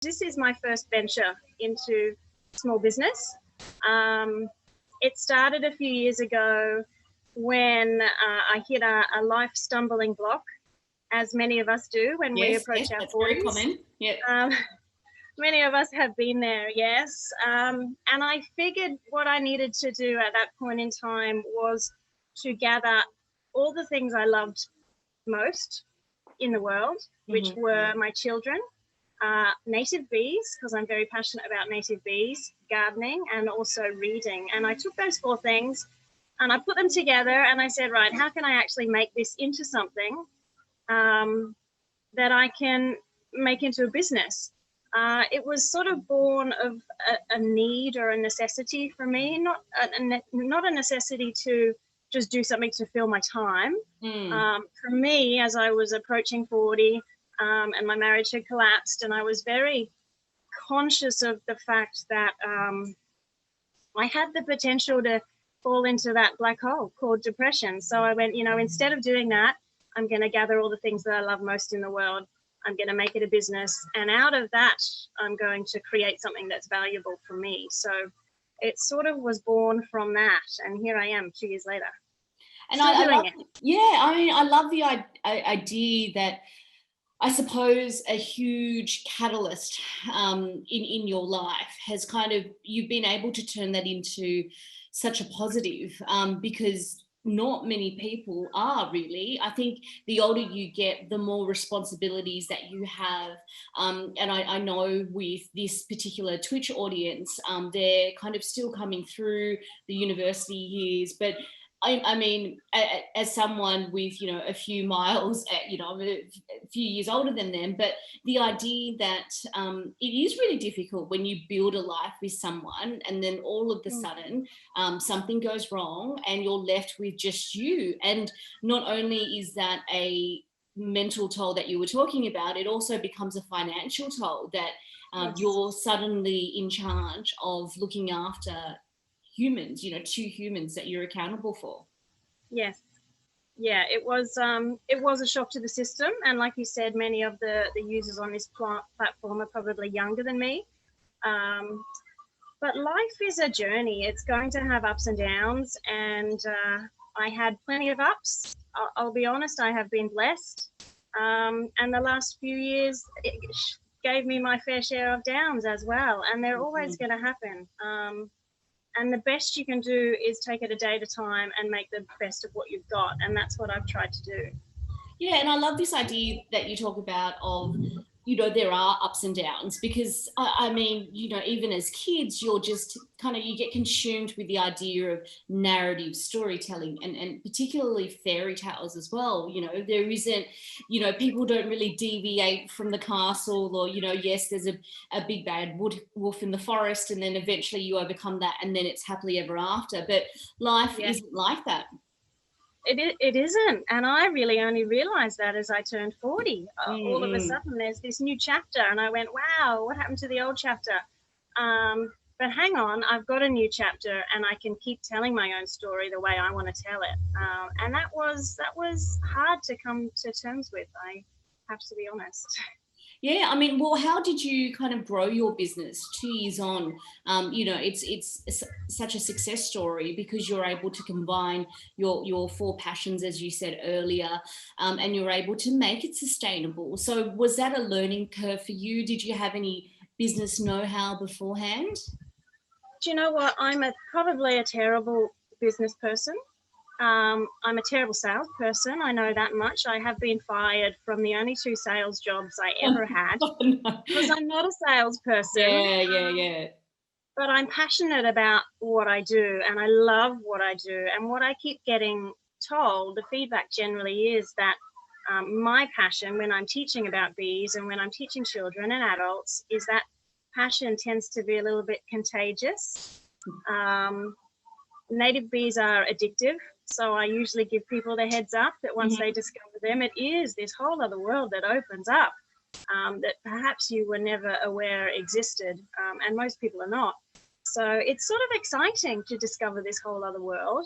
This is my first venture into small business. It started a few years ago when I hit a life stumbling block, as many of us do when we approach our 40s. Very common. Yep. Many of us have been there, yes. And I figured what I needed to do at that point in time was to gather all the things I loved most in the world, which were my children, native bees, because I'm very passionate about native bees, gardening, and also reading. And I took those 4 things and I put them together and I said, right, how can I actually make this into something that I can make into a business? It was sort of born of a need or a necessity for me, not a necessity to just do something to fill my time. For me, as I was approaching 40 and my marriage had collapsed, and I was very conscious of the fact that I had the potential to fall into that black hole called depression. So I went, instead of doing that, I'm going to gather all the things that I love most in the world. I'm going to make it a business. And out of that, I'm going to create something that's valuable for me. So it sort of was born from that. And here I am 2 years later. And I love the idea that, I suppose, a huge catalyst in your life has kind of, you've been able to turn that into such a positive because not many people are really. I think the older you get, the more responsibilities that you have. And I know with this particular Twitch audience, they're kind of still coming through the university years, but I mean, as someone with, a few miles, a few years older than them, but the idea that it is really difficult when you build a life with someone and then all of a sudden something goes wrong and you're left with just you. And not only is that a mental toll that you were talking about, it also becomes a financial toll that you're suddenly in charge of looking after humans, 2 humans that you're accountable for. Yes. Yeah, it was a shock to the system. And like you said, many of the users on this platform are probably younger than me. But life is a journey. It's going to have ups and downs. And I had plenty of ups. I'll be honest, I have been blessed. And the last few years it gave me my fair share of downs as well. And they're always going to happen. And the best you can do is take it a day at a time and make the best of what you've got. And that's what I've tried to do. Yeah, and I love this idea that you talk about of, there are ups and downs because, I mean, even as kids, you're just you get consumed with the idea of narrative storytelling and particularly fairy tales as well. There isn't, people don't really deviate from the castle or, yes, there's a big bad wolf in the forest and then eventually you overcome that and then it's happily ever after. But life isn't like that. It isn't. And I really only realised that as I turned 40. All of a sudden there's this new chapter and I went, wow, what happened to the old chapter? But hang on, I've got a new chapter and I can keep telling my own story the way I want to tell it. And that was hard to come to terms with, I have to be honest. Yeah, I mean, well, how did you kind of grow your business 2 years on? It's such a success story because you're able to combine your 4 passions, as you said earlier, and you're able to make it sustainable. So was that a learning curve for you? Did you have any business know-how beforehand? Do you know what? I'm probably a terrible business person. I'm a terrible salesperson. I know that much. I have been fired from the only 2 sales jobs I ever had because I'm not a salesperson. Yeah. But I'm passionate about what I do and I love what I do. And what I keep getting told, the feedback generally is that my passion when I'm teaching about bees and when I'm teaching children and adults is that passion tends to be a little bit contagious. Native bees are addictive. So I usually give people the heads up that once they discover them, it is this whole other world that opens up that perhaps you were never aware existed, and most people are not. So it's sort of exciting to discover this whole other world.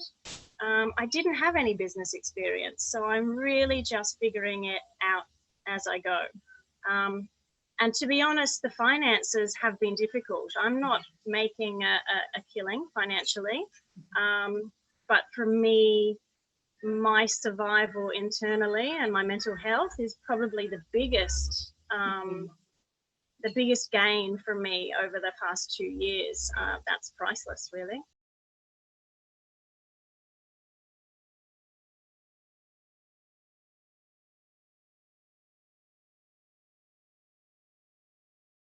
I didn't have any business experience, so I'm really just figuring it out as I go. And to be honest, the finances have been difficult. I'm not making a killing financially, but for me, my survival internally and my mental health is probably the biggest gain for me over the past 2 years. That's priceless, really.